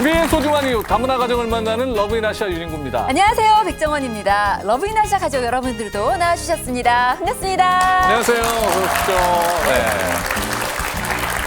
우리의 소중한 이웃 다문화 가정을 만나는 러브인아시아 윤인구입니다. 안녕하세요, 백정원입니다. 러브인아시아 가족 여러분들도 나와주셨습니다. 반갑습니다. 안녕하세요. 어서 오십시오. 네.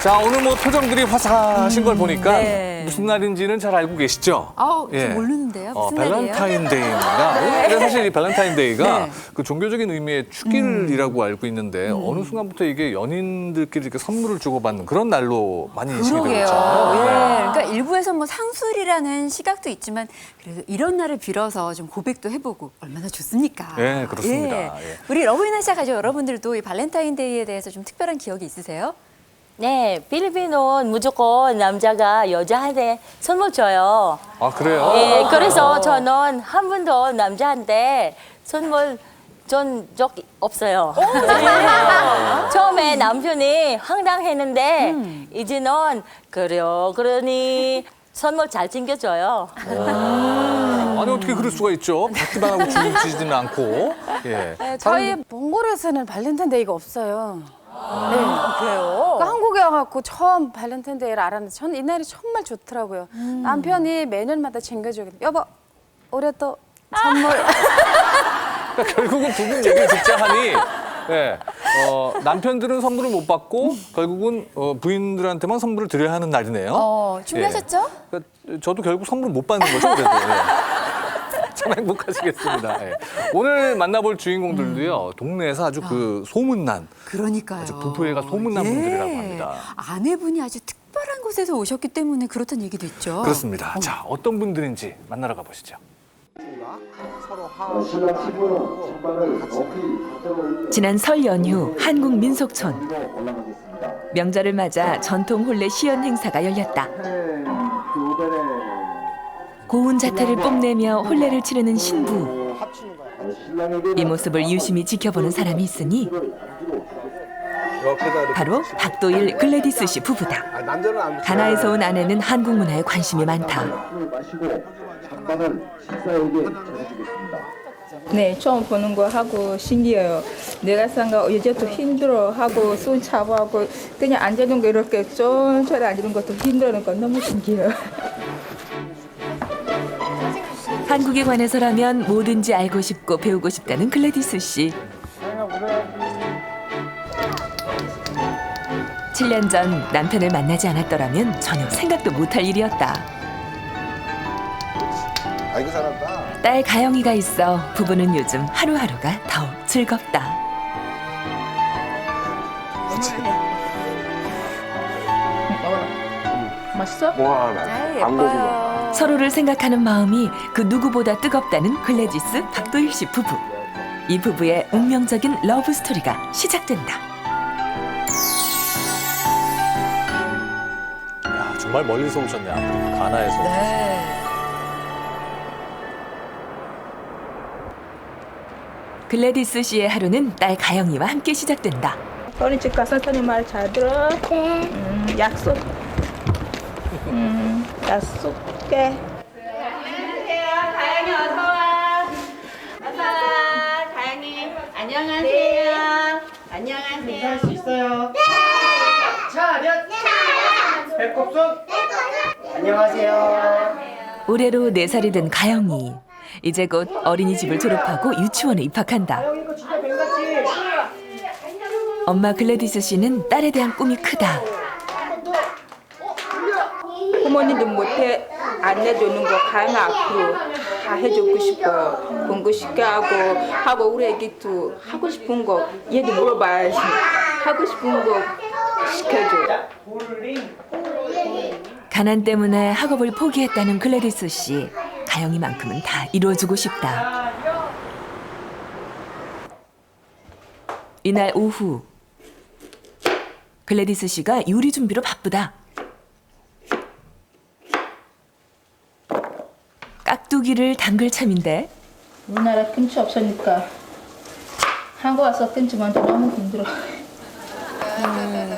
자, 오늘 뭐 표정들이 화사하신 걸 보니까 네. 무슨 날인지는 잘 알고 계시죠? 저 모르는데요. 무슨 날이에요? 발렌타인데이입니다. 근데 사실 이 발렌타인데이가 네. 그 종교적인 의미의 축일이라고 알고 있는데 어느 순간부터 이게 연인들끼리 이렇게 선물을 주고받는 그런 날로 많이 인식이 되고 그러게요. 있잖아요. 예. 네. 그러니까 일부에서 뭐 상술이라는 시각도 있지만 그래도 이런 날을 빌어서 좀 고백도 해보고 얼마나 좋습니까? 네, 그렇습니다. 예. 예. 우리 러브인아시아 가족 여러분들도 이 발렌타인데이에 대해서 좀 특별한 기억이 있으세요? 네, 필리핀은 무조건 남자가 여자한테 선물 줘요. 아, 그래요? 네, 그래서 저는 한 번도 남자한테 선물 준 적 없어요. 처음에 남편이 황당했는데 이제는 그래요. 그러니 선물 잘 챙겨줘요. 아니 어떻게 그럴 수가 있죠? 받기만 하고 주지는 않고. 예. 저희 몽골에서는 발렌타인데이가 없어요. 네. 그래요? 그러니까 한국에 와갖고 처음 발렌타인데이를 알았는데 저는 이날이 정말 좋더라고요. 남편이 매년마다 챙겨주거든요. 여보, 올해 또 선물. 그러니까 결국은 두 분 얘기를 듣자 하니 예, 남편들은 선물을 못 받고 결국은 부인들한테만 선물을 드려야 하는 날이네요. 준비하셨죠? 예. 그러니까 저도 결국 선물을 못 받는 거죠. 그래도. 예. 참 행복하시겠습니다. 예. 오늘 만나볼 주인공들도요. 동네에서 아주 그 소문난 그러니까요. 아주 부부애가 소문난 분들이라고 합니다. 아내분이 아주 특별한 곳에서 오셨기 때문에 그렇다는 얘기도 있죠. 그렇습니다. 자, 어떤 분들인지 만나러 가보시죠. 지난 설 연휴 한국 민속촌 명절을 맞아 전통 혼례 시연 행사가 열렸다. 고운 자태를 뽐내며 혼례를 치르는 신부. 이 모습을 유심히 지켜보는 사람이 있으니 바로 박도일 글래디스 씨 부부다. 가나에서 온 아내는 한국 문화에 관심이 많다. 네, 처음 보는 거 하고 신기해요. 내가 산거 여자도 힘들어하고 손 잡아하고 그냥 앉아있는 거 이렇게 쫀쫀히 앉는 것도 힘들어하는 건 너무 신기해요. 한국에 관해서라면 뭐든지 알고 싶고 배우고 싶다는 글래디스 씨. 7년 전 남편을 만나지 않았더라면 전혀 생각도 못할 일이었다. 아이고 잘한다. 딸 가영이가 있어 부부는 요즘 하루하루가 더욱 즐겁다. 맛있어? 예뻐요. 서로를 생각하는 마음이 그 누구보다 뜨겁다는 글래디스 박도일 씨 부부. 이 부부의 운명적인 러브 스토리가 시작된다. 야, 정말 멀리서 오셨네. 아프리카 가나에서. 네. 글래디스 씨의 하루는 딸 가영이와 함께 시작된다. 어린 집 가서 선생님 말 잘 들어. 네. 약속. 약속해. 안녕하세요. 다영이 어서 와. 어서 와. 다영이 안녕하세요. 안녕하세요. 인사할 수 있어요? 네. 차렷. 배꼽 손. 안녕하세요. 올해로 4살이 된 가영이. 이제 곧 어린이집을 졸업하고 유치원에 입학한다. 이거 진짜 뱀같이. 엄마 글래디스 씨는 딸에 대한 꿈이 크다. 부모님도 못해 안 해주는 거 가영아 앞으로 다 해주고 싶어요. 공부 쉽게 하고 우리 애기도 하고 싶은 거 얘도 물어봐야지. 하고 싶은 거 시켜줘. 가난 때문에 학업을 포기했다는 글래디스 씨. 가영이만큼은 다 이루어주고 싶다. 이날 오후 글래디스 씨가 요리 준비로 바쁘다. 깍두기를 담글 참인데 우리나라 김치 없으니까 한국 와서 김치 만들 너무 힘들어.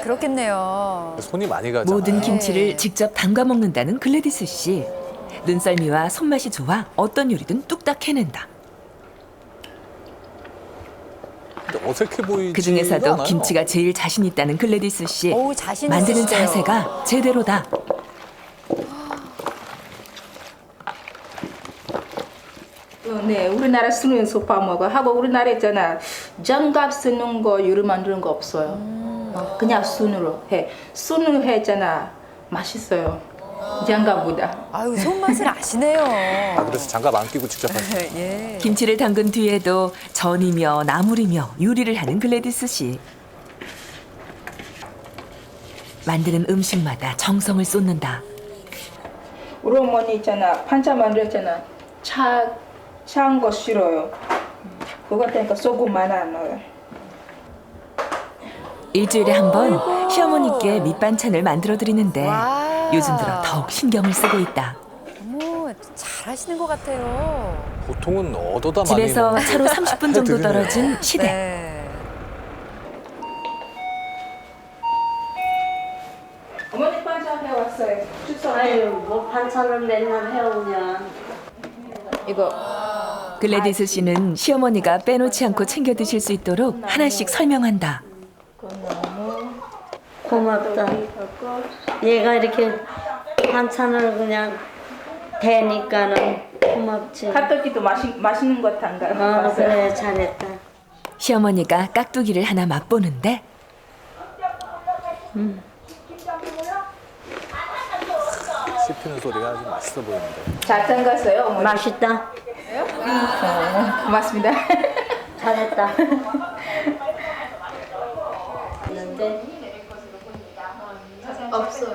그렇겠네요. 손이 많이 가잖아요. 모든 김치를 직접 담가 먹는다는 글래디스 씨. 눈썰미와 손맛이 좋아 어떤 요리든 뚝딱 해낸다. 근데 어색해 보이지. 그 중에서도 않아요. 김치가 제일 자신 있다는 글래디스 씨. 오, 자신 만드는 있으시대요. 자세가 제대로다. 네, 우리나라 쓰는 소파 먹어. 하고 우리나라 있잖아. 장갑 쓰는 거, 유리 만드는 거 없어요. 그냥 손으로 해. 손으로 했잖아. 맛있어요. 장갑보다. 아유, 손맛을 아시네요. 아, 그래서 장갑 안 끼고 직접 하시는 예. 김치를 담근 뒤에도 전이며 나물이며 요리를 하는 글래디스 씨. 만드는 음식마다 정성을 쏟는다. 우리 어머니 있잖아. 반찬 만들었잖아. 차한 거 싫어요. 그거 때문에 소금 많이 안 넣어요. 일주일에 한 번 시어머니께 밑반찬을 만들어 드리는데 와. 요즘 들어 더욱 신경을 쓰고 있다. 어머, 잘하시는 것 같아요. 보통은 얻어다 많이 집에서 먹는 차로 30분 정도 해드리네요. 떨어진 시댁. 네. 어머니 반찬 해왔어요. 추석. 아유, 뭐 반찬을 맨날 해오냐. 이거 글래디스 씨는 시어머니가 빼놓지 않고 챙겨 드실 수 있도록 하나씩 설명한다. 고맙다. 얘가 이렇게 반찬을 그냥 대니까는 고맙지. 깍두기도 맛있는 거 담가. 어, 그래, 잘했다. 시어머니가 깍두기를 하나 맛보는데 씹히는 소리가 아주 맛있어 보이는데. 잘 담갔어요, 어머니. 맛있다. 고맙습니다. 잘했다.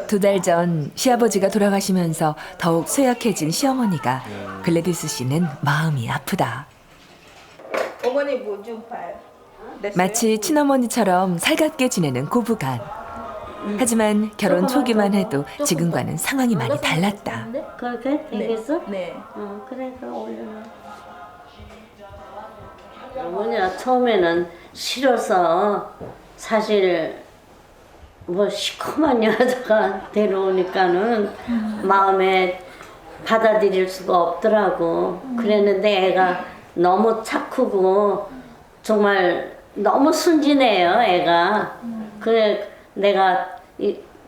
두 달 전 시아버지가 돌아가시면서 더욱 쇠약해진 시어머니가 글래디스 씨는 마음이 아프다. 어머니 뭐좀 봐요. 마치 친어머니처럼 살갑게 지내는 고부간. 하지만 결혼 초기만 해도 지금과는 상황이 많이 달랐다. 그렇게 되겠어? 네. 그러니까 올려놔. 뭐냐, 처음에는 싫어서 사실 뭐 시커먼 여자가 데려오니까는 마음에 받아들일 수가 없더라고. 그랬는데 애가 너무 착하고 정말 너무 순진해요, 애가. 그래 내가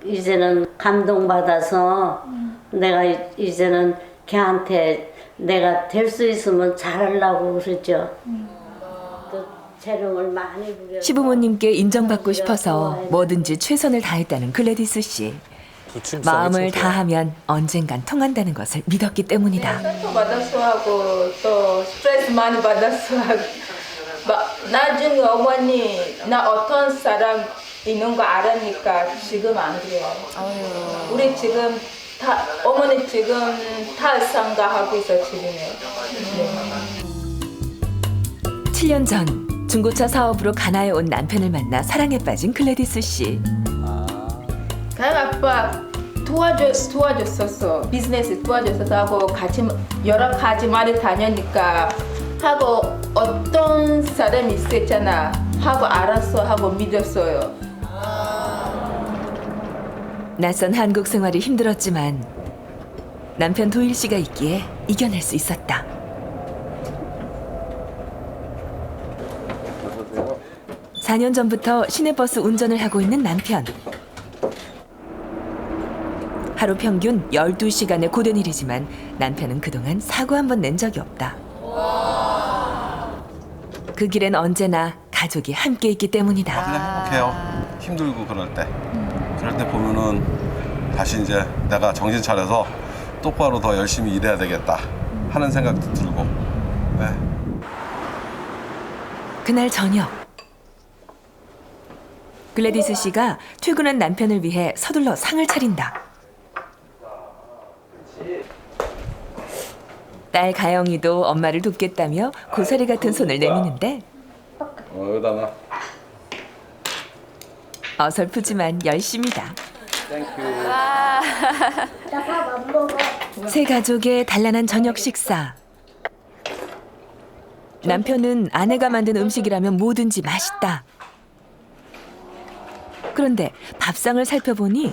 이제는 감동받아서 내가 이제는 걔한테 내가 될 수 있으면 잘하려고 그러죠. 또 재롱을 많이 부려. 시부모님께 인정받고 싶어서 뭐든지 최선을 다했다는 글래디스 씨. 부침성이 마음을 진짜. 다하면 언젠간 통한다는 것을 믿었기 때문이다. 스트레스 받았어 하고 또 스트레스 많이 받았어 하고 나중에 어머니 나 어떤 사람 있는 거 알으니까 지금 안 그래요. 우리 지금 다 어머니 지금 탈상가하고 있어 지금요. 네. 7년 전 중고차 사업으로 가나에 온 남편을 만나 사랑에 빠진 글래디스 씨. 강 아빠 도와줬었어. 비즈니스 도와줬었어 하고 같이 여러 가지 많이 다니니까 하고 어떤 사람이 있었잖아 하고 알았어 하고 믿었어요. 낯선 한국 생활이 힘들었지만 남편 도일 씨가 있기에 이겨낼 수 있었다. 어서오세요. 4년 전부터 시내버스 운전을 하고 있는 남편. 하루 평균 12시간의 고된 일이지만 남편은 그동안 사고 한 번 낸 적이 없다. 그 길엔 언제나 가족이 함께 있기 때문이다. 그냥 행복해요. 힘들고 그럴 때. 그럴 때 보면은 다시 이제 내가 정신 차려서 똑바로 더 열심히 일해야 되겠다 하는 생각도 들고. 네. 그날 저녁 글래디스 씨가 퇴근한 남편을 위해 서둘러 상을 차린다. 딸 가영이도 엄마를 돕겠다며 고사리 같은 손을 내미는데 여기다 놔. 어설프지만 열심이다. 세 가족의 단란한 저녁 식사. 남편은 아내가 만든 음식이라면 뭐든지 맛있다. 그런데 밥상을 살펴보니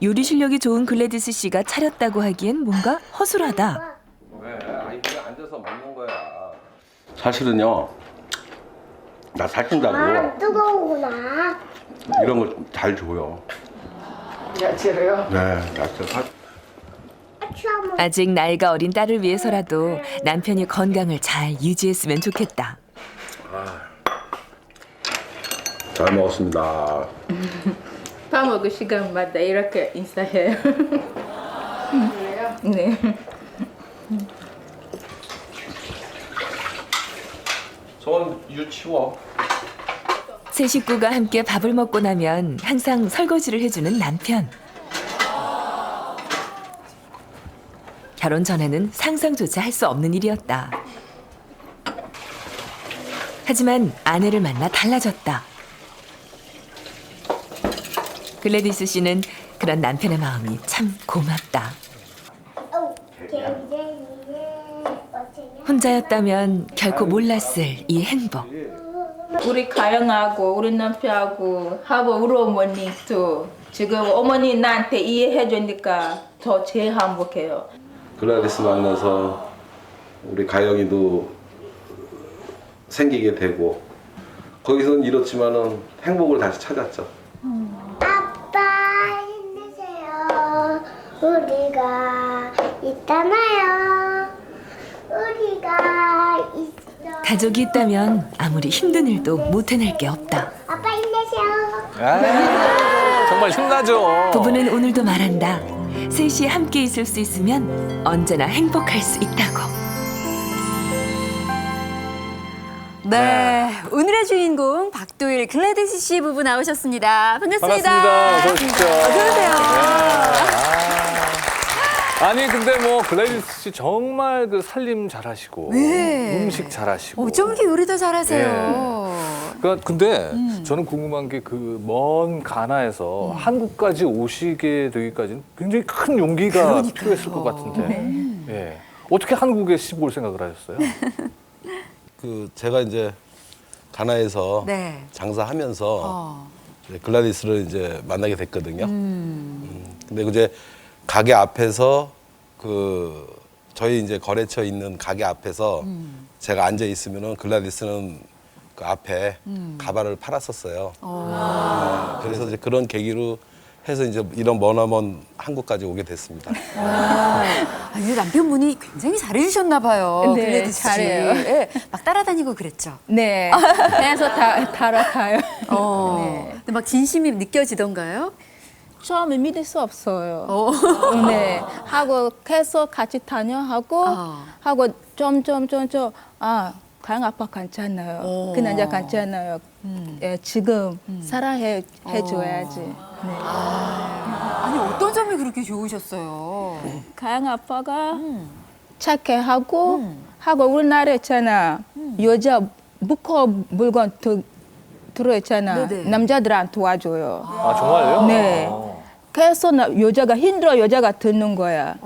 요리 실력이 좋은 글래디스 씨가 차렸다고 하기엔 뭔가 허술하다. 왜? 아니 그냥 앉아서 먹는 거야. 사실은요. 나 살찐다고 뜨거우구나. 이런 거 잘 줘요. 야채로요? 네, 야채 사. 취하면 아직 나이가 어린 딸을 위해서라도 남편이 건강을 잘 유지했으면 좋겠다. 잘 먹었습니다. 밥 먹을 시간마다 이렇게 인사해요. 네. 손 유치워. 세 식구가 함께 밥을 먹고 나면 항상 설거지를 해주는 남편. 결혼 전에는 상상조차 할 수 없는 일이었다. 하지만 아내를 만나 달라졌다. 글래디스 씨는 그런 남편의 마음이 참 고맙다. 혼자였다면 결코 몰랐을 이 행복. 우리 가영하고 우리 남편하고 하고 우리 어머니도 지금 어머니 나한테 이해해 주니까 더 제일 행복해요. 글라디스 만나서 우리 가영이도 생기게 되고 거기서는 이렇지만은 행복을 다시 찾았죠. 아빠 힘내세요. 우리가 있잖아요. 우리가 있어. 가족이 있다면 아무리 힘든 일도 못 해낼 게 없다. 아빠 힘내세요. 정말 힘나죠. 부부는 오늘도 말한다. 셋이 함께 있을 수 있으면 언제나 행복할 수 있다고. 네, 오늘의 주인공 박도일 글래디스 씨 부부 나오셨습니다. 반갑습니다. 반갑습니다. 어서 오십시오. 어서 오세요. 아니 근데 뭐 글래디스 씨 정말 그 살림 잘하시고 네. 음식 잘하시고. 어쩜 이렇게 요리도 잘하세요. 그러니까 근데 저는 궁금한 게 그 먼 가나에서 한국까지 오시게 되기까지는 굉장히 큰 용기가 그러니까요. 필요했을 것 같은데. 예. 어떻게 한국에 시집 올 생각을 하셨어요? 그 제가 이제 가나에서 네. 장사하면서 이제 글라디스를 이제 만나게 됐거든요. 근데 이제 가게 앞에서 그 저희 이제 거래처 있는 가게 앞에서 제가 앉아 있으면은 글라디스는 그 앞에 가발을 팔았었어요. 네, 그래서 이제 그런 계기로 해서 이제 이런 머나먼 한국까지 오게 됐습니다. 아니, 남편분이 굉장히 잘해주셨나 봐요. 네, 글래디스 씨. 잘해요. 예, 막 따라다니고 그랬죠. 네. 해서 따라가요. 근데 막 진심이 느껴지던가요? 처음에 믿을 수 없어요. 네. 하고 계속 같이 다녀하고 하고 점점 가영 아빠 괜찮아요. 그 남자 괜찮아요. 예, 지금 사랑해 줘야지. 네. 아니, 어떤 점이 그렇게 좋으셨어요? 가영 아빠가 착해 하고 우리나라 있잖아. 여자 무거 물건 들어있잖아. 네네. 남자들한테 도와줘요. 아 정말요? 네. 계속 여자가 힘들어 여자가 듣는 거야.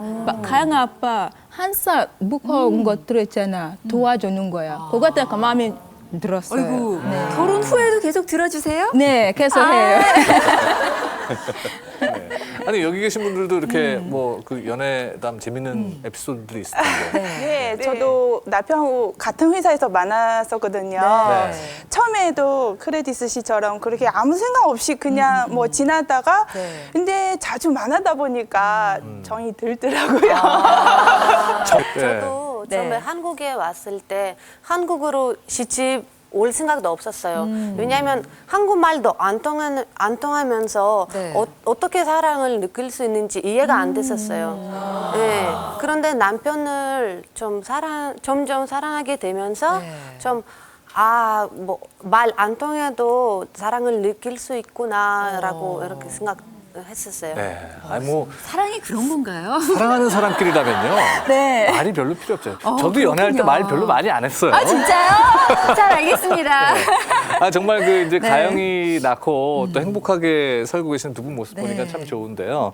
가영 아빠 항상 무거운 것 들어있잖아. 도와주는 거야. 그것 때문에 마음이 들었어요. 아이고, 결혼 후에도 계속 들어주세요? 네, 계속 해요. 아니 여기 계신 분들도 이렇게 뭐 그 연애담 재밌는 에피소드들이 있을 텐데. 네, 저도 남편하고 같은 회사에서 만났었거든요. 네. 처음에도 크레디스 씨처럼 그렇게 아무 생각 없이 그냥 뭐 지나다가 근데 자주 만나다 보니까 정이 들더라고요. 저도 처음에 한국에 왔을 때 한국으로 시집 올 생각도 없었어요. 왜냐하면 한국말도 안 통하면서 어떻게 사랑을 느낄 수 있는지 이해가 안 됐었어요. 네. 그런데 남편을 점점 사랑하게 되면서 좀 뭐 말 안 통해도 사랑을 느낄 수 있구나라고 이렇게 생각했었어요. 네. 아니 뭐 사랑이 그런 건가요? 사랑하는 사람끼리라면요. 네. 말이 별로 필요 없죠. 저도 연애할 때 말 별로 많이 안 했어요. 아, 진짜요? 잘 알겠습니다. 아 정말 그 이제 가영이 낳고 또 행복하게 살고 계신 두 분 모습 보니까 참 좋은데요.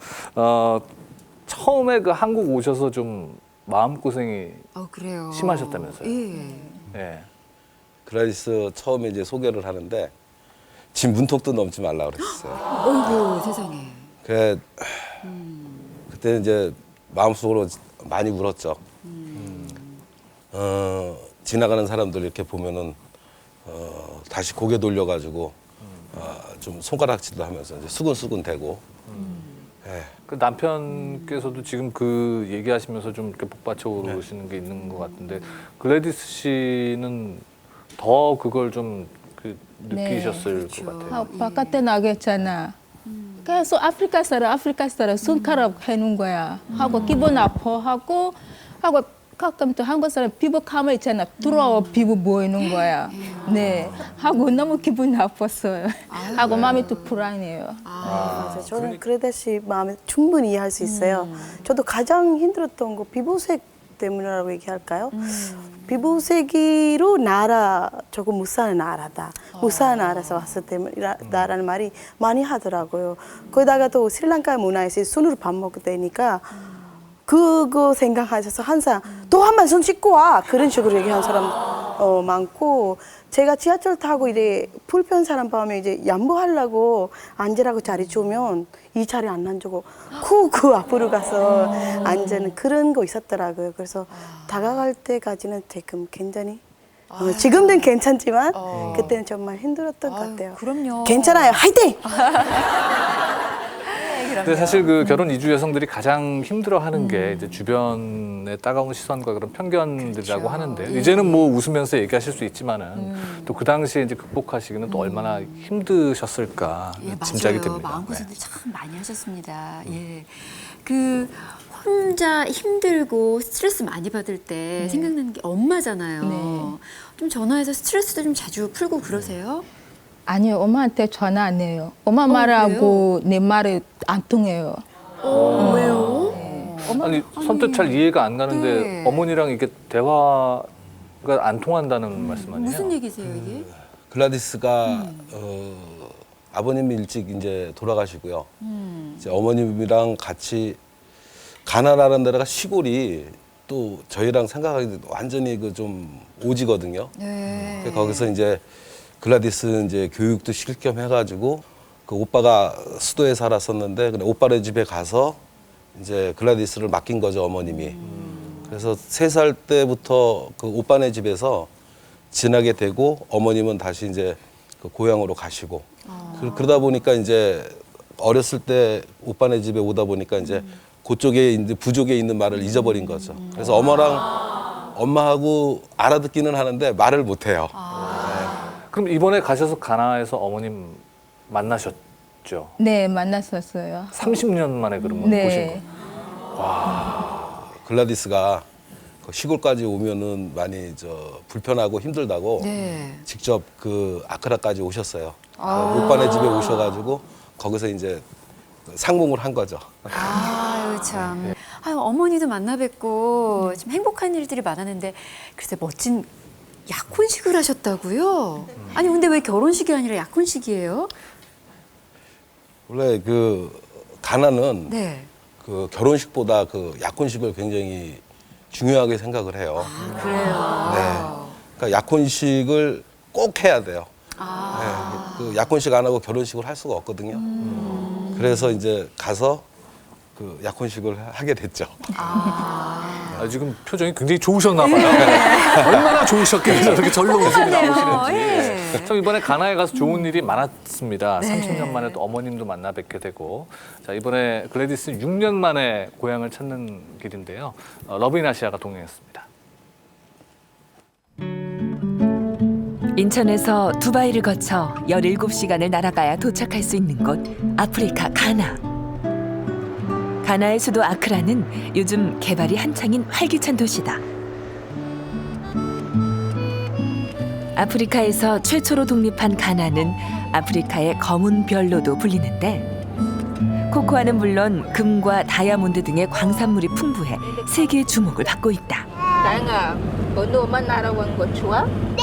처음에 그 한국 오셔서 좀 마음 고생이 그래요. 심하셨다면서요? 예. 예. 글라디스 처음에 이제 소개를 하는데 집 문턱도 넘지 말라 그랬어요. 어이구, 세상에. 그때 이제 마음속으로 많이 울었죠. 지나가는 사람들 이렇게 보면은 다시 고개 돌려가지고 좀 손가락질도 하면서 이제 수근수근 대고. 예. 그 남편께서도 지금 그 얘기하시면서 좀 이렇게 복받쳐 오르시는 게 있는 것 같은데 글래디스 씨는 더 그걸 좀 그 느끼셨을 것 같아요. 바깥에 나겠잖아. 계속 아프리카 사람 손가락 해놓은 거야. 하고 기분 아파하고 가끔 또 한국 사람 피부 가만 있잖아. 들어와 피부 보이는 거야. 네. 하고 너무 기분 나빴어요. 하고 마음이 또 불안해요. 맞아요. 저는 글래디스 마음에 충분히 이해할 수 있어요. 저도 가장 힘들었던 거 피부색 때문이라고 얘기할까요? 피부색으로 나라 저거 못 사는 나라다. 못 사는 나라에서 왔을 때 나라는 말이 많이 하더라고요. 거기다가 또 스리랑카 문화에서 손으로 밥 먹게 되니까 그거 생각하셔서 항상 또 한 번 손 씻고 와 그런 식으로 얘기하는 사람 많고 제가 지하철 타고 이제 불편 사람 보면 이제 양보하려고 앉으라고 자리 주면 이 자리 안 앉고 그 앞으로 가서 앉는 그런 거 있었더라고요. 그래서 다가갈 때까지는 지금 굉장히 지금은 괜찮지만 그때는 정말 힘들었던 것 같아요. 그럼요. 괜찮아요. 화이팅! 근데 사실 그 결혼 이주 여성들이 가장 힘들어하는 게 이제 주변의 따가운 시선과 그런 편견들이라고 하는데 이제는 뭐 웃으면서 얘기하실 수 있지만은 또 그 당시에 이제 극복하시기는 또 얼마나 힘드셨을까 짐작이 됩니다. 마음고생들 참 많이 하셨습니다. 예, 그 혼자 힘들고 스트레스 많이 받을 때 생각나는 게 엄마잖아요. 좀 전화해서 스트레스도 좀 자주 풀고 그러세요? 아니요, 엄마한테 전화 안 해요. 엄마 말하고 내 말이 안 통해요. 왜요? 아니 선뜻 잘 이해가 안 가는데 네. 어머니랑 이게 대화가 안 통한다는 말씀 아니에요? 무슨 얘기세요 이게? 글라디스가 아버님이 일찍 이제 돌아가시고요. 이제 어머님이랑 같이 가나라는 데가 시골이 또 저희랑 생각하기도 완전히 그 좀 오지거든요. 네. 거기서 이제 글라디스 이제 교육도 시킬 겸 해가지고 그 오빠가 수도에 살았었는데 근데 오빠네 집에 가서 이제 글라디스를 맡긴 거죠 어머님이. 그래서 3살 때부터 그 오빠네 집에서 지나게 되고 어머님은 다시 이제 그 고향으로 가시고 그러다 보니까 이제 어렸을 때 오빠네 집에 오다 보니까 이제 그쪽에 이제 부족에 있는 말을 잊어버린 거죠. 그래서 엄마하고 알아듣기는 하는데 말을 못 해요. 그럼 이번에 가셔서 가나에서 어머님 만나셨죠? 네, 만났었어요. 30년 만에 그러면 보신 거. 글라디스가 그 시골까지 오면은 많이 불편하고 힘들다고 직접 그 아크라까지 오셨어요. 오빠네 집에 오셔가지고 거기서 이제 상봉을 한 거죠. 아유 참. 아유 어머니도 만나 뵙고 좀 행복한 일들이 많았는데 글쎄 멋진 약혼식을 하셨다고요? 아니 근데 왜 결혼식이 아니라 약혼식이에요? 원래 그 가나는 네. 그 결혼식보다 그 약혼식을 굉장히 중요하게 생각을 해요. 그래요. 네. 그러니까 약혼식을 꼭 해야 돼요. 네. 그 약혼식 안 하고 결혼식을 할 수가 없거든요. 그래서 이제 가서 그 약혼식을 하게 됐죠. 지금 표정이 굉장히 좋으셨나 봐요. 얼마나 좋으셨길래 저렇게 절로 웃음이 나오시는지. 참 이번에 가나에 가서 좋은 일이 많았습니다. 30년 만에 또 어머님도 만나 뵙게 되고. 자, 이번에 글래디스 6년 만에 고향을 찾는 길인데요. 러브인아시아가 동행했습니다. 인천에서 두바이를 거쳐 17시간을 날아가야 도착할 수 있는 곳 아프리카 가나. 가나의 수도 아크라는 요즘 개발이 한창인 활기찬 도시다. 아프리카에서 최초로 독립한 가나는 아프리카의 검은 별로도 불리는데 코코아는 물론 금과 다이아몬드 등의 광산물이 풍부해 세계의 주목을 받고 있다. 다영아, 오늘 엄마 나라 온 거 좋아? 네!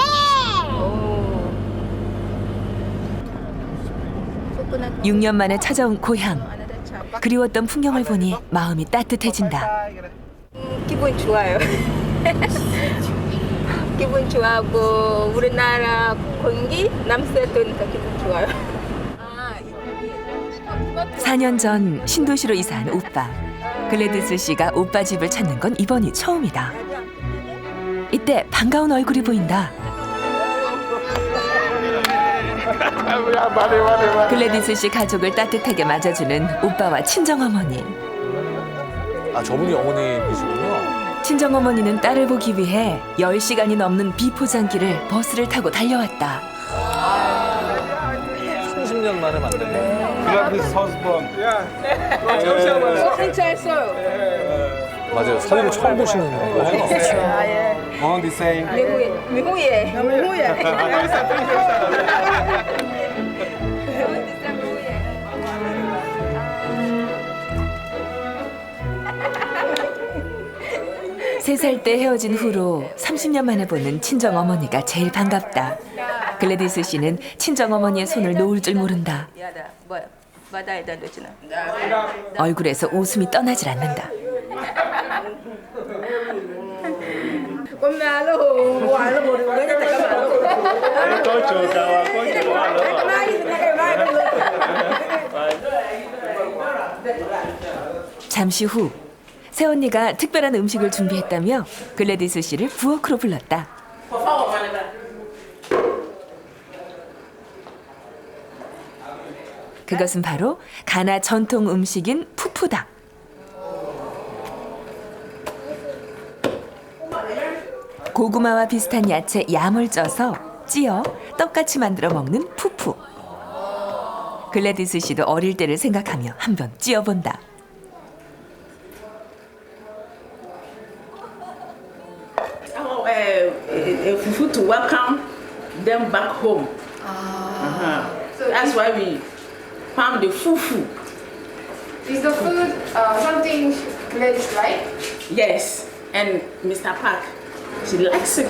6년 만에 찾아온 고향. 그리웠던 풍경을 보니 마음이 따뜻해진다. 기분 좋아요. 기분 좋아하고 우리나라 공기 냄새 도니까 기분 좋아요. 4년 전 신도시로 이사한 오빠. 글래디스 씨가 오빠 집을 찾는 건 이번이 처음이다. 이때 반가운 얼굴이 보인다. 글래디스 씨 가족을 따뜻하게 맞아주는 오빠와 친정어머니. 아, 저분이 어머님이시군요. 친정어머니는 딸을 보기 위해 10시간이 넘는 비포장길을 버스를 타고 달려왔다. 30년 만에 만든. Gladys husband. 진짜 했어요. 맞아요. 사진을 처음 보시는 거죠? On the same. 미국에. 세 살 때 헤어진 후로 30년 만에 보는 친정어머니가 제일 반갑다. 글래디스 씨는 친정어머니의 손을 놓을 줄 모른다. 얼굴에서 웃음이 떠나질 않는다. 잠시 후 새언니가 특별한 음식을 준비했다며 글래디스 씨를 부엌으로 불렀다. 그것은 바로 가나 전통 음식인 푸푸다. 고구마와 비슷한 야채 얌을 쪄서 찌어 떡같이 만들어 먹는 푸푸. 글래디스 씨도 어릴 때를 생각하며 한번 찌어본다. Fufu to welcome them back home. That's why we found the fufu. Is the food something Gladys like? Yes, and Mr. Park, she likes it.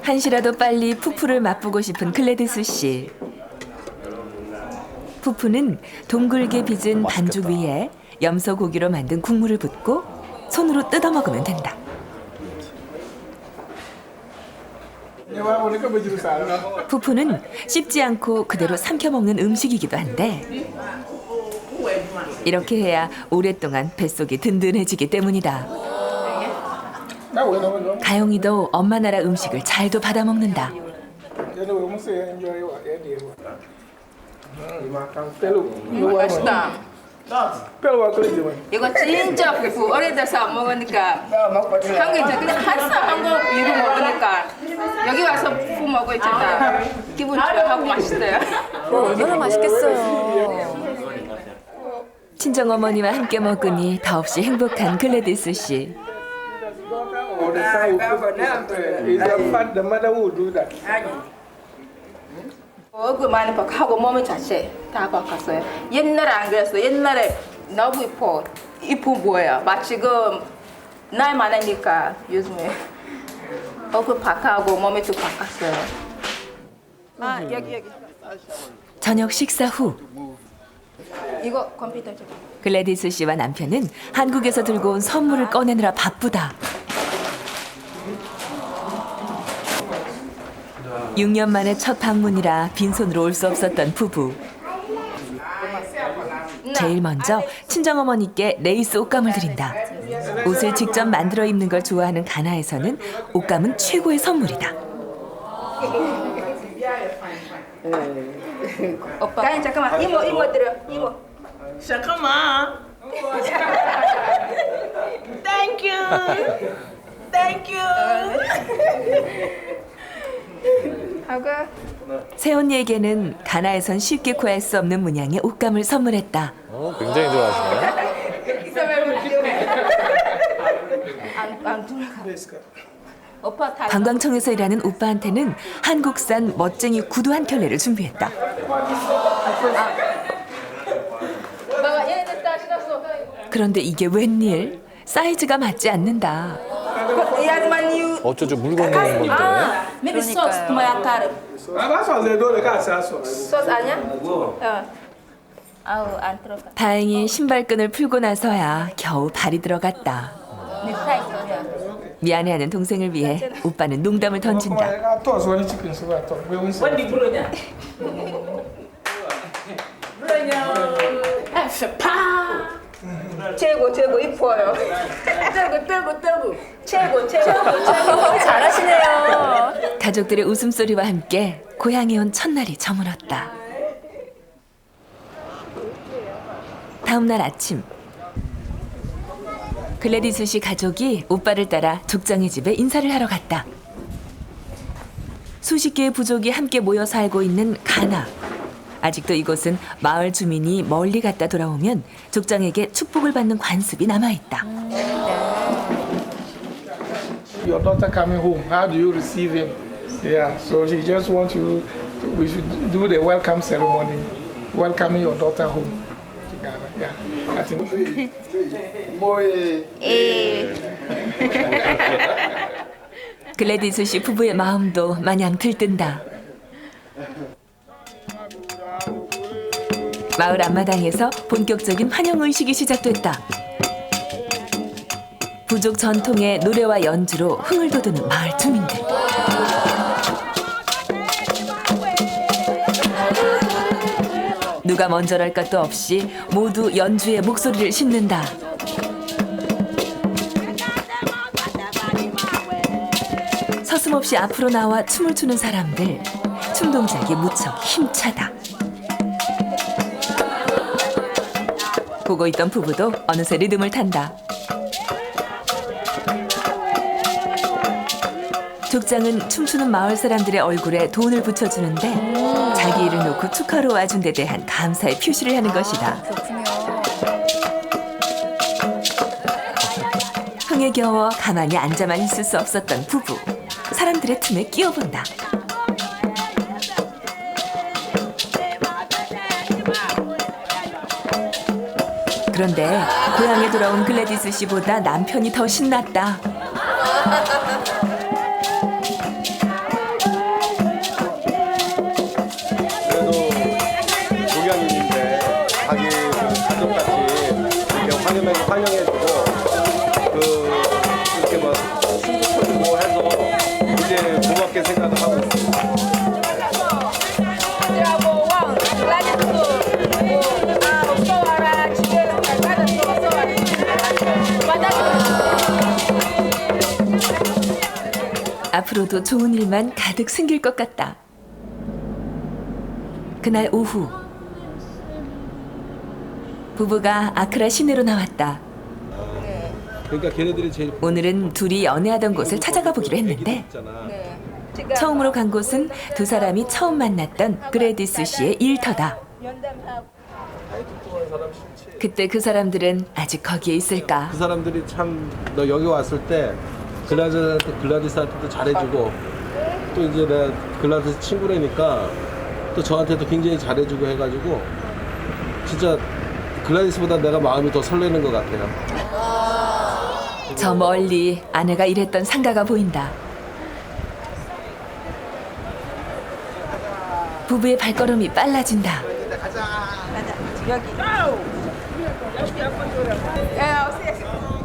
한시라도 빨리 푸푸를 맛보고 싶은 글래디스 씨. 푸푸는 동글게 빚은 반죽 위에 염소 고기로 만든 국물을 붓고 손으로 뜯어 먹으면 된다. 푸푸는 씹지 않고 그대로 삼켜 먹는 음식이기도 한데 이렇게 해야 오랫동안 뱃속이 든든해지기 때문이다. 가영이도 엄마 나라 음식을 잘도 받아 먹는다. 맛있다. 이거 진짜 푸푸 어려서 안 먹으니까 한국에 그냥 항상 한국 이루 먹으니까 여기 와서 푸푸 먹고 있잖아. 기분 좋아하고 맛있어요. 얼마나 맛있겠어요. 친정어머니와 함께 먹으니 더없이 행복한 글래디스 씨. 얼굴 많이 바하고 몸 자체 다 바꿨어요. 옛날에 안 그랬어요. 옛날에 너무 이뻐 보여요. 지금 나이 많으니까 요즘에 얼굴 바하고 몸이 좀 바꿨어요. 아 여기. 저녁 식사 후 이거 컴퓨터 좀. 글래디스 씨와 남편은 한국에서 들고 온 선물을 꺼내느라 바쁘다. 6년 만에 첫 방문이라 빈손으로 올 수 없었던 부부. 제일 먼저 친정어머니께 레이스 옷감을 드린다. 옷을 직접 만들어 입는 걸 좋아하는 가나에서는 옷감은 최고의 선물이다. 오빠 잠깐만 이모 들어 이모. 잠깐만. Thank you. Thank you. 새언니에게는 가나에선 쉽게 구할 수 없는 문양의 옷감을 선물했다. 굉장히 좋아하시네요. 안 돌아가. 관광청에서 일하는 오빠한테는 한국산 멋쟁이 구두 한 켤레를 준비했다. 그런데 이게 웬일? 사이즈가 맞지 않는다. 어쩌죠? 물건 넣는 건데. Maybe sauce to my akar. 소스 아니야? 아우 안 들어가. 다행히 신발끈을 풀고 나서야 겨우 발이 들어갔다. 내 사이즈야. 미안해하는 동생을 위해 오빠는 농담을 던진다. What the bronya? Bronya. 최고 최고 이뻐요. 최고. 잘하시네요. 가족들의 웃음소리와 함께 고향에 온 첫날이 저물었다. 다음 날 아침, 글래디스 씨 가족이 오빠를 따라 족장의 집에 인사를 하러 갔다. 수십 개의 부족이 함께 모여 살고 있는 가나. 아직도 이곳은 마을 주민이 멀리 갔다 돌아오면 족장에게 축복을 받는 관습이 남아있다. Your daughter coming home, how do you receive him? Yeah, so she just wants you. We should do the welcome ceremony, welcoming your daughter home. Yeah, I think. Boy. 글래디스 씨 부부의 마음도 마냥 들뜬다. 마을 앞마당에서 본격적인 환영 의식이 시작됐다. 부족 전통의 노래와 연주로 흥을 돋우는 마을 주민들. 누가 먼저랄 것도 없이 모두 연주에 목소리를 싣는다. 서슴없이 앞으로 나와 춤을 추는 사람들. 춤 동작이 무척 힘차다. 보고 있던 부부도 어느새 리듬을 탄다. 족장은 춤추는 마을 사람들의 얼굴에 돈을 붙여주는데 자기 일을 놓고 축하로 와준 데 대한 감사의 표시를 하는 것이다. 흥에 겨워 가만히 앉아만 있을 수 없었던 부부. 사람들의 틈에 끼어본다. 그런데 고향에 돌아온 글래디스 씨보다 남편이 더 신났다. 자기 가족같이 이렇게 환영해주고 이렇게 막 춤추고 해서 이제 고맙게 생각을 하고 있습니다. 앞으로도 좋은 일만 가득 생길 것 같다. 그날 오후 부부가 아크라 시내로 나왔다. 그러니까 걔네들이 제일 오늘은 둘이 연애하던 곳을 찾아가 보기로 했는데 처음으로 간 곳은 두 사람이 처음 만났던 글래디스 씨의 일터다. 그때 그 사람들은 아직 거기에 있을까? 그 사람들이 참 너 여기 왔을 때 글라디스한테도 잘해주고 또 이제 내가 글라디스 친구라니까 또 저한테도 굉장히 잘해주고 해가지고 진짜 글라디스보다 내가 마음이 더 설레는 것 같아요. 저 멀리 아내가 일했던 상가가 보인다. 부부의 발걸음이 빨라진다.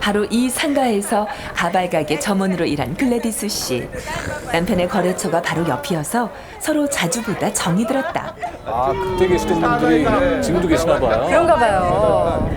바로 이 상가에서 가발 가게 점원으로 일한 글래디스 씨. 남편의 거래처가 바로 옆이어서 서로 자주 보다 정이 들었다. 아, 그때 계시던 분들이 지금도 계시나 봐요. 그런가 봐요.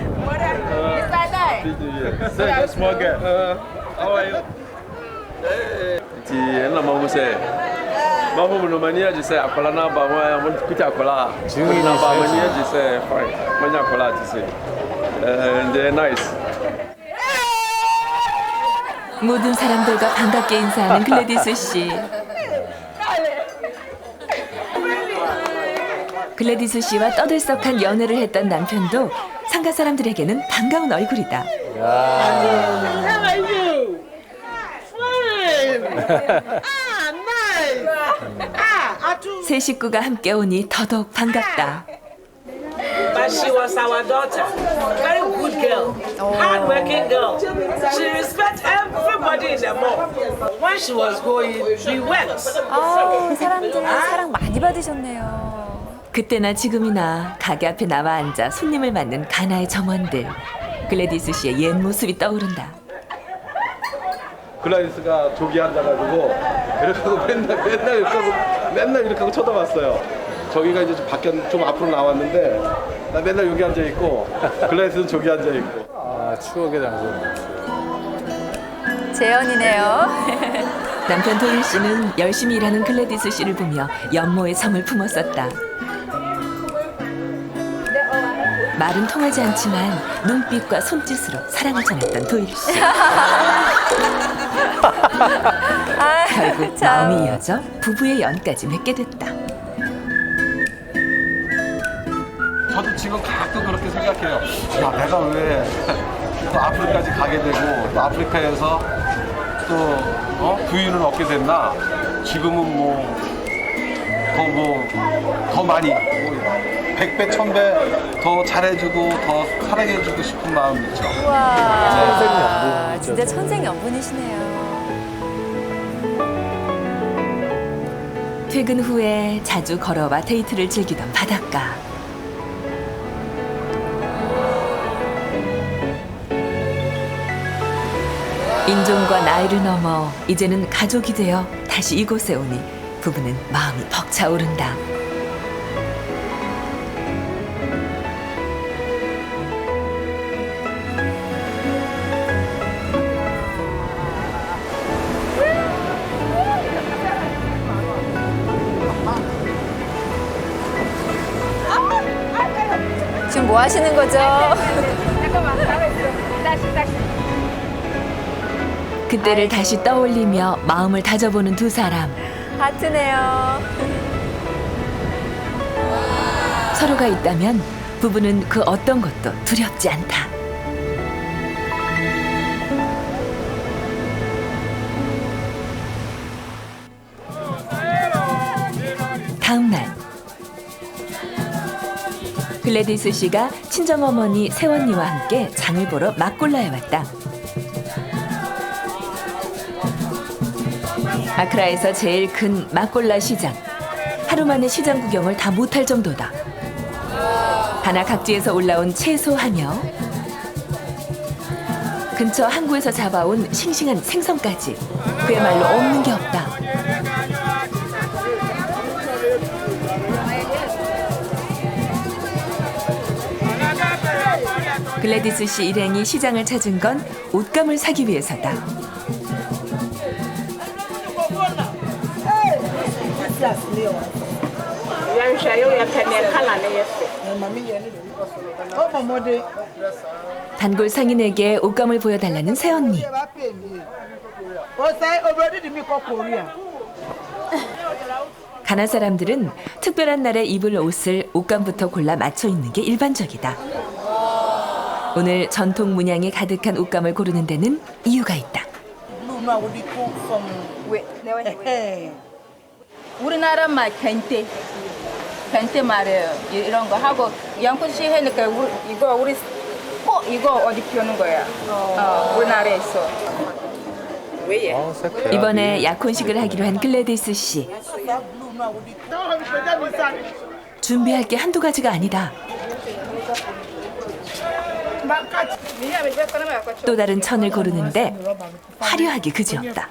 모든 사람들과 반갑게 인사하는 글래디스 씨. 글래디스 씨와 떠들썩한 연애를 했던 남편도 상가 사람들에게는 반가운 얼굴이다. 세 식구가 함께 오니 더더욱 반갑다. But she was our daughter. Very good girl. Hard-working girl. She respects everybody in the mall. When she was going, we went. 사람들은 사랑 많이 받으셨네요. 그때나 지금이나 가게 앞에 나와 앉아 손님을 맞는 가나의 점원들. 글래디스 씨의 옛 모습이 떠오른다. 글라디스가 저기 앉아가지고 이렇게 하고 맨날 이렇게 하고 쳐다봤어요. 저기가 이제 좀 앞으로 나왔는데 나 맨날 여기 앉아 있고 글라디스는 저기 앉아 있고. 추억의 장소. 재현이네요. 남편 도일 씨는 열심히 일하는 글래디스 씨를 보며 연모의 성을 품었었다. 말은 통하지 않지만 눈빛과 손짓으로 사랑을 전했던 도일 씨. 결국 마음이 이어져 부부의 연까지 맺게 됐다. 저도 지금 가끔 그렇게 생각해요. 야, 내가 왜 또 아프리카까지 가게 되고 또 아프리카에서 또 부인을 얻게 됐나? 지금은 더 많이 100배, 1000배 더 잘해주고 더 사랑해주고 싶은 마음이 있죠. 와, 진짜 천생연분이시네요. 퇴근 후에 자주 걸어와 데이트를 즐기던 바닷가. 인종과 나이를 넘어 이제는 가족이 되어 다시 이곳에 오니 부부는 마음이 벅차오른다. 지금 뭐 하시는 거죠? 그때를 다시 떠올리며 마음을 다져보는 두 사람. 하트네요. 서로가 있다면 부부는 그 어떤 것도 두렵지 않다. 다음 날 글래디스 씨가 친정어머니 세원이와 함께 장을 보러 막골라에 왔다. 아크라에서 제일 큰 막골라 시장. 하루 만에 시장 구경을 다 못할 정도다. 하나 각지에서 올라온 채소하며 근처 항구에서 잡아온 싱싱한 생선까지 그야말로 없는 게 없다. 글래디스 씨 일행이 시장을 찾은 건 옷감을 사기 위해서다. 단골 상인에게 옷감을 보여달라는 새언니. 가나 사람들은 특별한 날에 입을 옷을 옷감부터 골라 맞춰 입는 게 일반적이다. 오늘 전통 문양이 가득한 옷감을 고르는 데는 이유가 있다. 우리나라 말 벤테 말이에요. 이런 거 하고 양꼬치 해니까 이거 어디 피우는 거야? 우리나라에서. 왜? 이번에 약혼식을 하기로 한 글래디스 씨. 준비할 게 한두 가지가 아니다. 또 다른 천을 고르는데 화려하기 그지없다.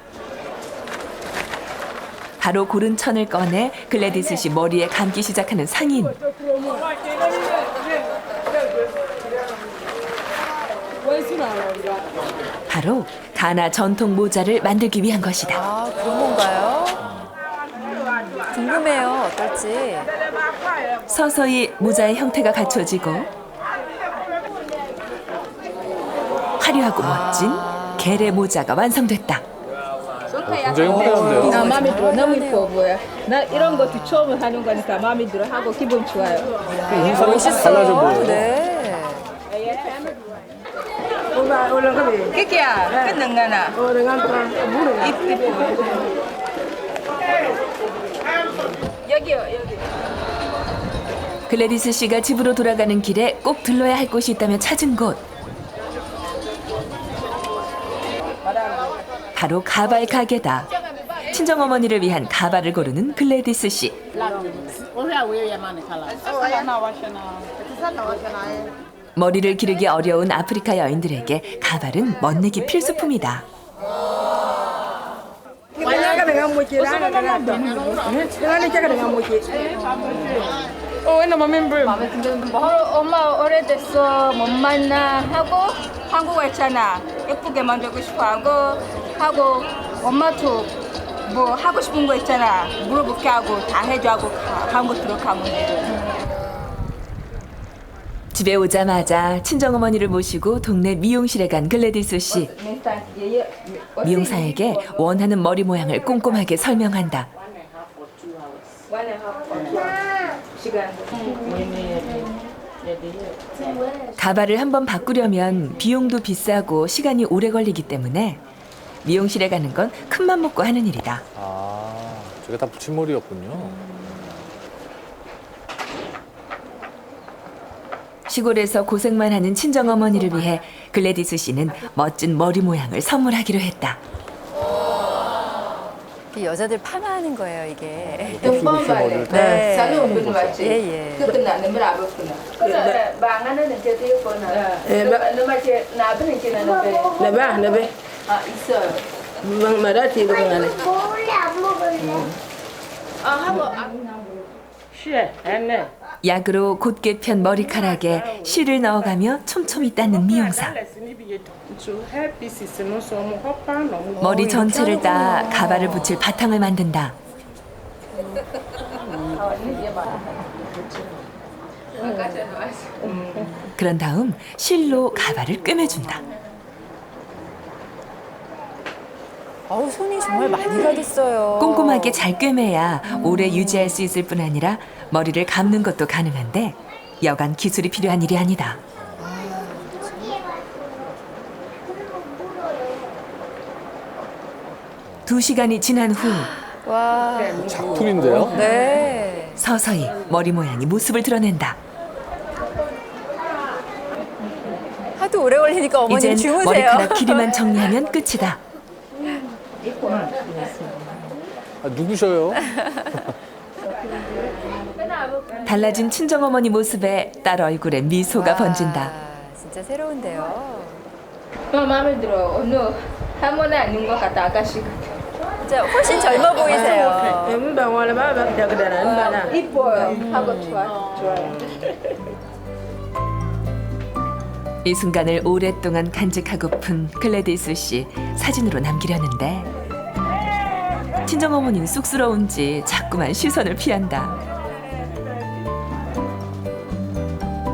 바로 고른 천을 꺼내 글래디스 씨 머리에 감기 시작하는 상인. 바로 가나 전통 모자를 만들기 위한 것이다. 아, 그런 건가요? 궁금해요, 어떨지. 서서히 모자의 형태가 갖춰지고 화려하고 멋진 게레 모자가 완성됐다. 굉장히 화려한데요. 나 마음에 들어. 너무 이뻐 보여. 나 이런 것도 처음 하는 거니까 마음에 들어 하고 기분 좋아요. 인상이 확 달라져 보여요. 네. 끼끼야, 끝능가나. 여기요, 여기. 글래디스 씨가 집으로 돌아가는 길에 꼭 들러야 할 곳이 있다며 찾은 곳. 바로 가발 가게다. 친정어머니를 위한 가발을 고르는 글래디스 씨. 머리를 기르기 어려운 아프리카 여인들에게 가발은 멋내기 필수품이다. 마음에 든다는데 뭐 엄마 오래됐어 못 만나 하고 한국 왔잖아. 예쁘게 만들고 싶어 하고 엄마도 뭐 하고 싶은 거 있잖아. 물어볼게 하고 다 해줘 하고 한국 들어가면 돼. 집에 오자마자 친정어머니를 모시고 동네 미용실에 간 글래디스 씨. 미용사에게 원하는 머리 모양을 꼼꼼하게 설명한다. 가발을 한번 바꾸려면 비용도 비싸고 시간이 오래 걸리기 때문에 미용실에 가는 건 큰맘 먹고 하는 일이다. 아, 저게 다 붙임머리였군요. 시골에서 고생만 하는 친정어머니를 위해 글래디스 씨는 멋진 머리 모양을 선물하기로 했다. 여자들 파마하는 거예요, 이게. 네. 살로 오는 거지. 예. 그거나 너무 아프구나. 그래, 방안은 이제 되거나. 너무 이제 나도 이제 나베. 아, 있어요. 말하지 이거 안에. 약으로 곧게 편 머리카락에 실을 넣어가며 촘촘히 닦는 미용사. 머리 전체를 따 가발을 붙일 바탕을 만든다. 그런 다음 실로 가발을 꿰매준다. 어우, 손이 정말 많이 가겠어요. 꼼꼼하게 잘 꿰매야 오래 유지할 수 있을 뿐 아니라 머리를 감는 것도 가능한데 여간 기술이 필요한 일이 아니다. 두 시간이 지난 후 와. 작품인데요? 네. 서서히 머리 모양이 모습을 드러낸다. 하도 오래 걸리니까 어머님 이젠 주무세요. 머리카락 길이만 정리하면 끝이다. 아, 누구셔요? 달라진 친정어머니 모습에 딸 얼굴에 미소가 번진다. 진짜 새로운데요. 마음에 들어. 어느 할머니 아닌 것 같아. 아가씨 같아. 진짜 훨씬 젊어 보이세요. 이뻐요. 하고 좋아요. 이 순간을 오랫동안 간직하고픈 글래디스 씨 사진으로 남기려는데 친정어머니는 쑥스러운지 자꾸만 시선을 피한다.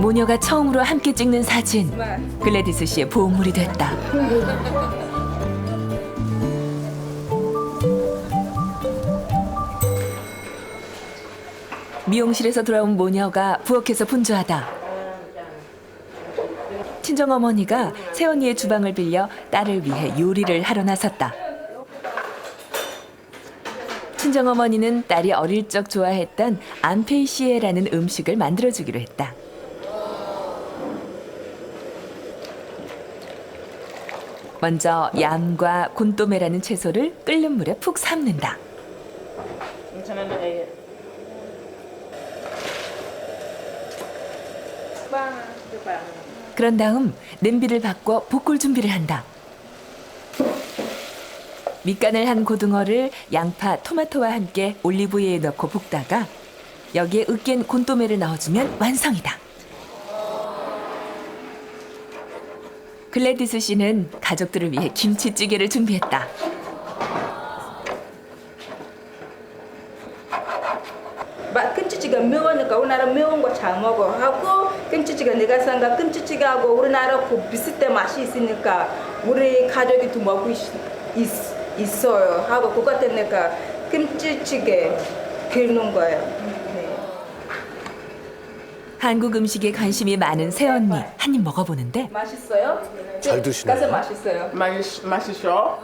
모녀가 처음으로 함께 찍는 사진, 글래디스 씨의 보물이 됐다. 미용실에서 돌아온 모녀가 부엌에서 분주하다. 친정어머니가 새언니의 주방을 빌려 딸을 위해 요리를 하러 나섰다. 친정어머니는 딸이 어릴 적 좋아했던 안페이시에라는 음식을 만들어주기로 했다. 먼저 얌과 곤또메라는 채소를 끓는 물에 푹 삶는다. 그런 다음 냄비를 바꿔 볶을 준비를 한다. 밑간을 한 고등어를 양파, 토마토와 함께 올리브유에 넣고 볶다가 여기에 으깬 곤또메를 넣어주면 완성이다. 글래디스 씨는 가족들을 위해 김치찌개를 준비했다. 김치찌개 매우니까 우리나라 매운 거 잘 먹어 하고 김치찌개 내가 생각 김치찌개하고 우리나라 비슷한 맛이 있으니까 우리 가족이 또 먹고 있어요 하고 그것 때문에 내가 김치찌개 기르는 거예요. 네. 한국 음식에 관심이 많은 새언니 한 입 먹어보는데 맛있어요? 잘 드시네요. 가서 맛있어요. 맛있어?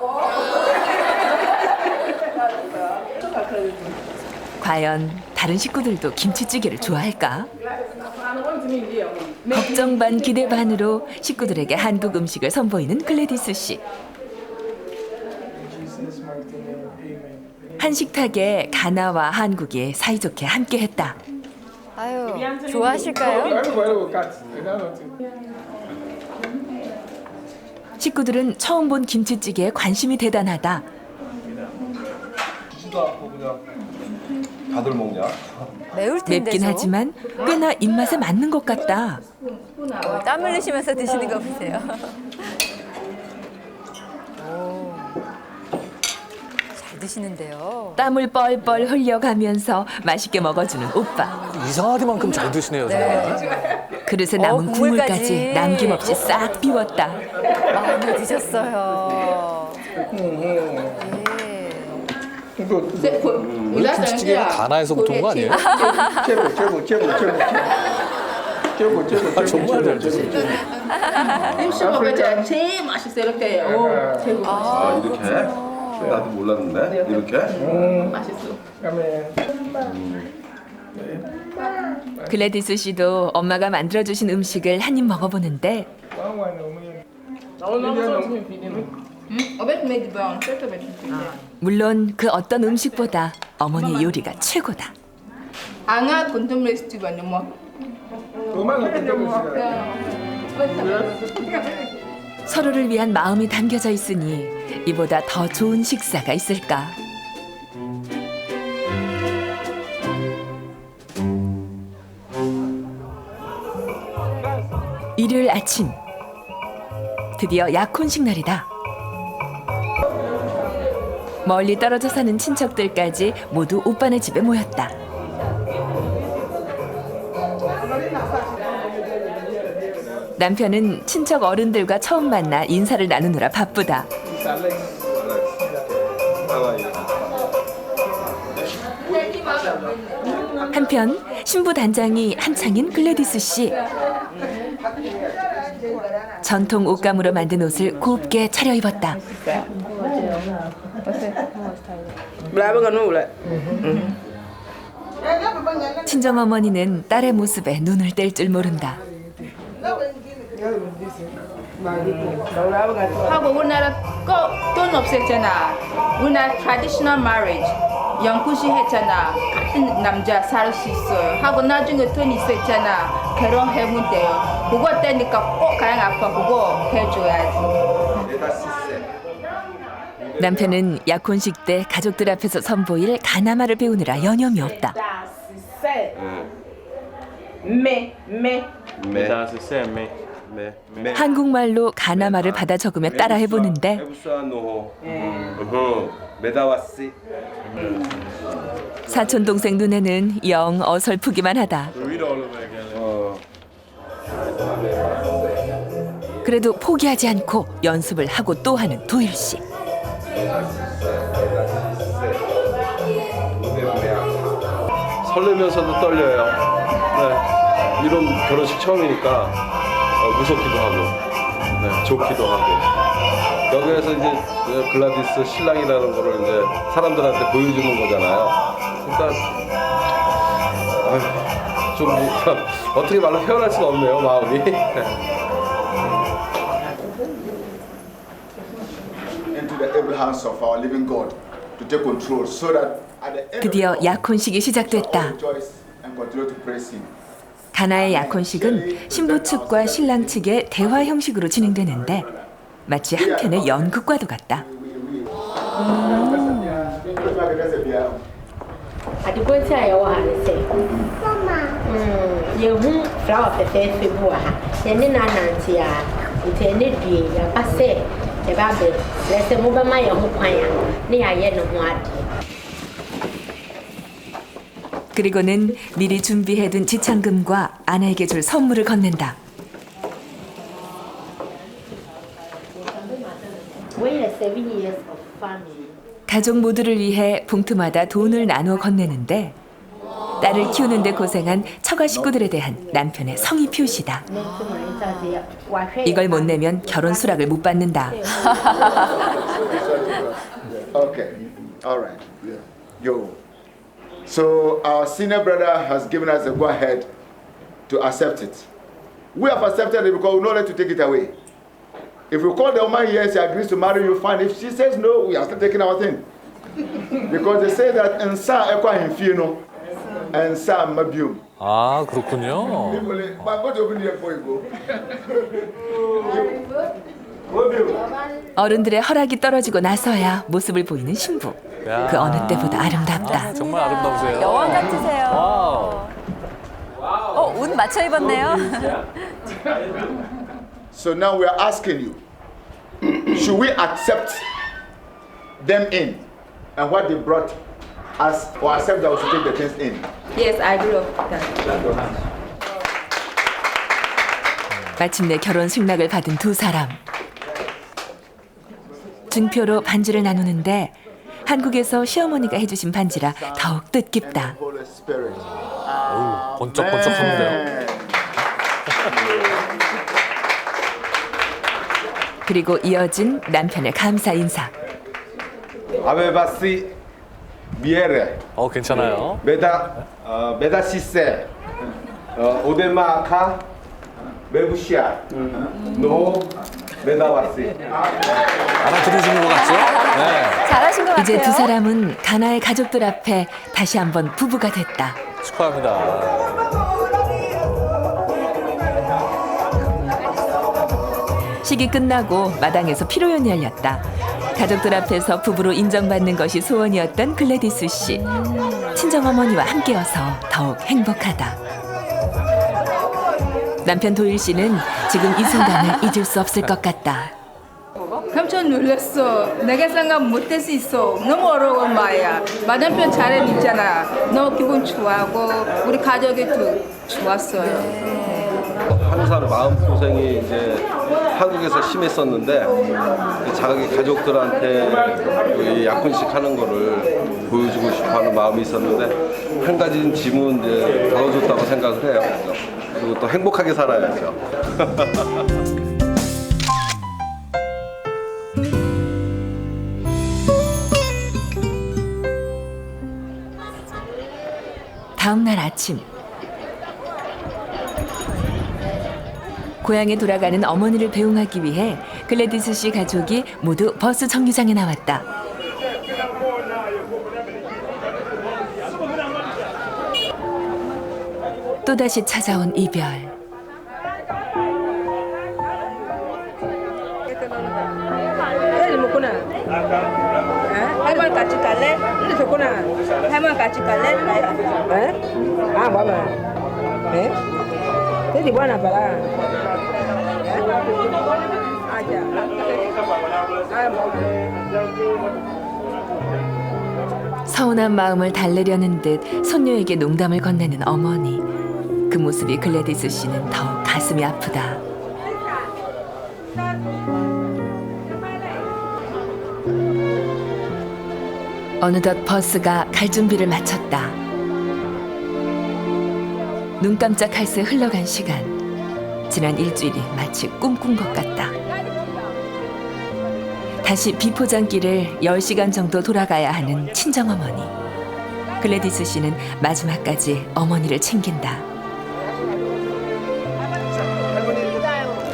과연 다른 식구들도 김치찌개를 좋아할까? 걱정 반 기대 반으로 식구들에게 한국 음식을 선보이는 글래디스 씨. 한 식탁에 가나와 한국이 사이좋게 함께했다. 아유, 좋아하실까요? 식구들은 처음 본 김치찌개에 관심이 대단하다. 수도 않고 그냥 다들 먹냐? 매울 텐데. 맵긴 하지만 꽤나 입맛에 맞는 것 같다. 땀 흘리시면서 드시는 거 보세요. 잘 드시는데요. 땀을 뻘뻘 흘려가면서 맛있게 먹어주는 오빠. 이상하게만큼 잘 드시네요. 정말. 그릇에 남은 국물까지. 국물까지 남김없이 싹 비웠다. 마음에 드셨어요. 김치찌개가 가나에서부터 온 거 아니에요? 아, 정말 잘 드시네요. 음식먹을 제일 맛있어요. 이렇게. 제일 맛있어. 이렇게? 나도 몰랐는데 이렇게? 맛있어. 글래디스 씨도 엄마가 만들어주신 음식을 한 입 먹어보는데 물론 그 어떤 음식보다 어머니 요리가 최고다. 앙아 곤돔 스튜브 아니 뭐. 서로를 위한 마음이 담겨져 있으니 이보다 더 좋은 식사가 있을까. 일요일 아침 드디어 약혼식 날이다. 멀리 떨어져 사는 친척들까지 모두 오빠네 집에 모였다. 남편은 친척 어른들과 처음 만나 인사를 나누느라 바쁘다. 한편 신부 단장이 한창인 글래디스 씨. 전통 옷감으로 만든 옷을 곱게 차려입었다. 친정어머니는 딸의 모습에 눈을 뗄 줄 모른다. 하고 우리나라 돈 없었잖아. 우리나라 traditional marriage. 영구시 했잖아. 같은 남자 살 수 있어요. 하고 나중에 돈 있었잖아. 결혼해면 돼요. 그거 때니까 꼭 가양 아빠 그거 해줘야지. 남편은 약혼식 때 가족들 앞에서 선보일 가나마를 배우느라 여념이 없다. 한국말로 가나마를 받아 적으며 따라해보는데 사촌동생 눈에는 영 어설프기만 하다. 그래도 포기하지 않고 연습을 하고 또 하는 도일 씨. 설레면서도 떨려요. 네. 이런 결혼식 처음이니까 무섭기도 하고, 네, 좋기도 하고. 여기에서 이제 글라디스 신랑이라는 거를 이제 사람들한테 보여주는 거잖아요. 그러니까 좀 어떻게 말로 표현할 수가 없네요, 마음이. Into the able hands of our living God to take control, so that at the end 드디어 약혼식이 시작됐다. rejoice and continue to praise Him. 가나의 약혼식은 신부 측과 신랑 측의 대화 형식으로 진행되는데 마치 한편의 연극과도 같다. adekunti a yɛwɔ ha ne sɛ yɛhu flower fɛfɛɛfɛ bi wɔ ha yɛne no anante a nti ɛne due yɛba sɛ yɛba bɛsrɛ sɛ mobɛma yɛn ho kwan a ne yɛayɛ ne ho adeɛ. 그리고는 미리 준비해둔 지참금과 아내에게 줄 선물을 건넨다. When you're 7 years of family. 가족 모두를 위해 봉투마다 돈을 나누어 건네는데 딸을 키우는데 고생한 처가 식구들에 대한 남편의 성의 표시다. 이걸 못 내면 결혼 수락을 못 받는다. Okay, all right. Yo. So our senior brother has given us a go-ahead to accept it. We have accepted it because we know let to take it away. If we call the woman here, she agrees to marry you, fine. If she says no, we are still taking our thing. Because they say that in sa ekwa infino and sa mabium. 아, 그렇군요. 어른들의 허락이 떨어지고 나서야 모습을 보이는 신부. 그 어느 때보다 아름답다. 정말 아름다우세요. 여왕 같으세요. 와우. 옷 맞춰 입었네요. So now we are asking you, should we accept them in and what they brought us, or accept that we should take the things in? Yes, I agree with that. 마침내 결혼 승낙을 받은 두 사람. 증표로 반지를 나누는데 한국에서 시어머니가 해주신 반지라 더욱 뜻깊다. Holy Spirit. 번쩍번쩍하는데요. 그리고 이어진 남편의 감사 인사. 아베바시 미에레. 괜찮아요. 메다시세. 오데마카 메부시아. 노 메다와시. 알아들으시는 것 같죠? 네. 잘하신 것 같아요. 이제 두 사람은 가나의 가족들 앞에 다시 한번 부부가 됐다. 축하합니다. 식이 끝나고 마당에서 피로연이 열렸다. 가족들 앞에서 부부로 인정받는 것이 소원이었던 글래디스 씨. 친정어머니와 함께여서 더욱 행복하다. 남편 도일 씨는 지금 이 순간을 잊을 수 없을 것 같다. 깜짝 놀랐어. 내가 생각 못할 수 있어. 너무 어려운 말이야. 맞은편 잘해줬잖아. 너무 기분 좋아하고 우리 가족이 좋았어요. 항상 마음고생이 이제 한국에서 심했었는데 자기 가족들한테 약혼식 하는 거를 보여주고 싶어하는 마음이 있었는데 한 가지 짐은 이제 덜어줬다고 생각을 해요. 그리고 또 행복하게 살아야죠. 다음 날 아침 고향에 돌아가는 어머니를 배웅하기 위해 글래디스 씨 가족이 모두 버스 정류장에 나왔다. 또다시 찾아온 이별. 할머니 같이 갈래? 근데 좋구나. 할머니 같이 갈래? 아, 봐봐. 네? 어디 뭐나 봐라. 서운한 마음을 달래려는 듯 손녀에게 농담을 건네는 어머니. 그 모습이 글래디스 씨는 더욱 가슴이 아프다. 어느덧 버스가 갈 준비를 마쳤다. 눈 깜짝할 새 흘러간 시간. 지난 일주일이 마치 꿈꾼 것 같다. 다시 비포장길을 10시간 정도 돌아가야 하는 친정어머니. 글래디스 씨는 마지막까지 어머니를 챙긴다.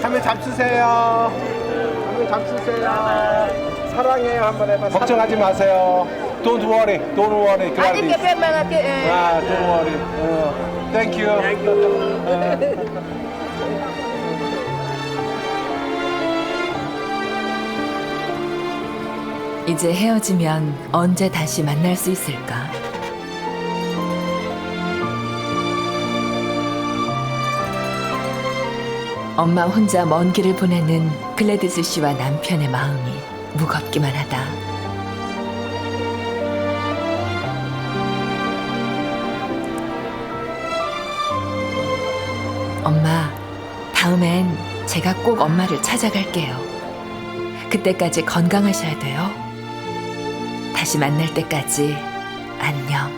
할머니 잡수세요. 할머니 잡수세요. 사랑해요. 한번 해봐. 걱정하지 마세요. Don't worry. Don't worry. Gladys. Don't worry. Thank you. 이제 헤어지면 언제 다시 만날 수 있을까? 엄마 혼자 먼 길을 보내는 글래디스 씨와 남편의 마음이 무겁기만 하다. 엄마, 다음엔 제가 꼭 엄마를 찾아갈게요. 그때까지 건강하셔야 돼요. 다시 만날 때까지 안녕.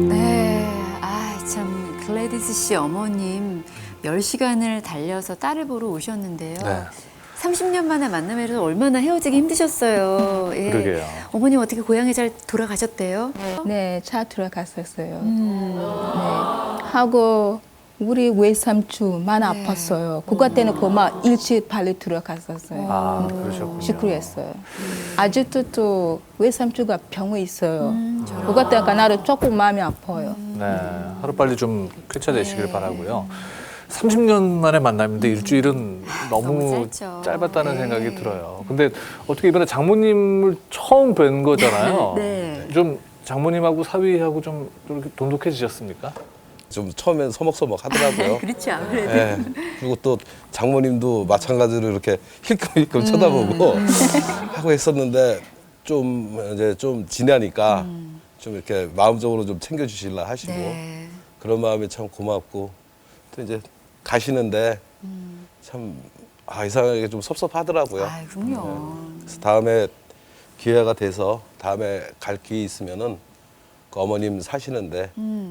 네, 참 글래디스 씨 어머님 10시간을 달려서 딸을 보러 오셨는데요. 네. 30년 만에 만남에서 얼마나 헤어지기 힘드셨어요. 예. 그러게요. 어머님 어떻게 고향에 잘 돌아가셨대요? 네, 잘 들어갔었어요. 네. 하고 우리 외삼촌 많이 아팠어요. 그거 때는 그만 일찍 빨리 들어갔었어요. 아, 그러셨군요. 시끄러웠어요. 아직도 또 외삼촌가 병에 있어요. 그거 때문에 나를 조금 마음이 아파요. 네, 하루빨리 좀 쾌차되시길 바라고요. 30년 만에 만남인데 일주일은 너무 너무 짧죠. 짧았다는 네. 생각이 들어요. 근데 어떻게 이번에 장모님을 처음 뵌 거잖아요. 네. 좀 장모님하고 사위하고 좀 이렇게 돈독해지셨습니까? 좀 처음엔 서먹서먹 하더라고요. 그렇죠, 아무래도. 예. 그리고 또 장모님도 마찬가지로 이렇게 힐끔힐끔 쳐다보고 하고 했었는데 좀 이제 좀 지나니까 좀 이렇게 마음적으로 좀 챙겨주시려 하시고 네. 그런 마음이 참 고맙고 또 이제 가시는데 참 이상하게 좀 섭섭하더라고요. 아, 그럼요. 그래서 다음에 기회가 돼서 다음에 갈 기회 있으면은 그 어머님 사시는데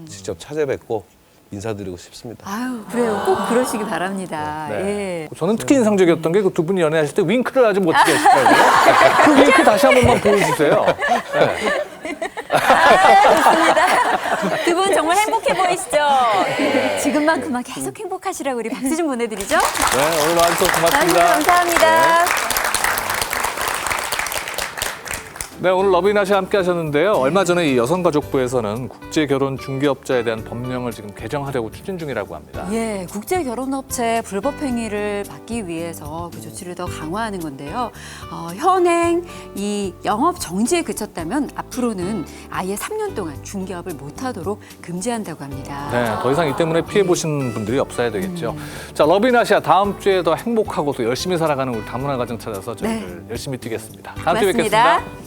직접 찾아뵙고 인사드리고 싶습니다. 아유, 그래요. 꼭 그러시기 바랍니다. 예. 저는 특히 인상적이었던 게 그 두 분이 연애하실 때 윙크를 아주 멋지게 하시더라고요. 그 윙크 다시 한 번만 보여주세요. 네. 좋습니다. 두 분 정말 행복해 보이시죠? 지금만큼만 계속 행복하시라고 우리 박수 좀 보내드리죠. 네, 오늘 와주셔서 고맙습니다. 감사합니다. 네, 오늘 러브인아시 함께 하셨는데요. 얼마 전에 이 여성가족부에서는 국제결혼 중개업자에 대한 법령을 지금 개정하려고 추진 중이라고 합니다. 예, 국제 결혼업체 불법 행위를 막기 위해서 그 조치를 더 강화하는 건데요. 현행 이 영업 정지에 그쳤다면 앞으로는 아예 3년 동안 중개업을 못하도록 금지한다고 합니다. 네, 더 이상 이 때문에 피해 보신 분들이 없어야 되겠죠. 자, 러브인아시아 다음 주에 더 행복하고 또 열심히 살아가는 우리 다문화 가정 찾아서 저희들 열심히 뛰겠습니다. 다음 주에 고맙습니다. 뵙겠습니다.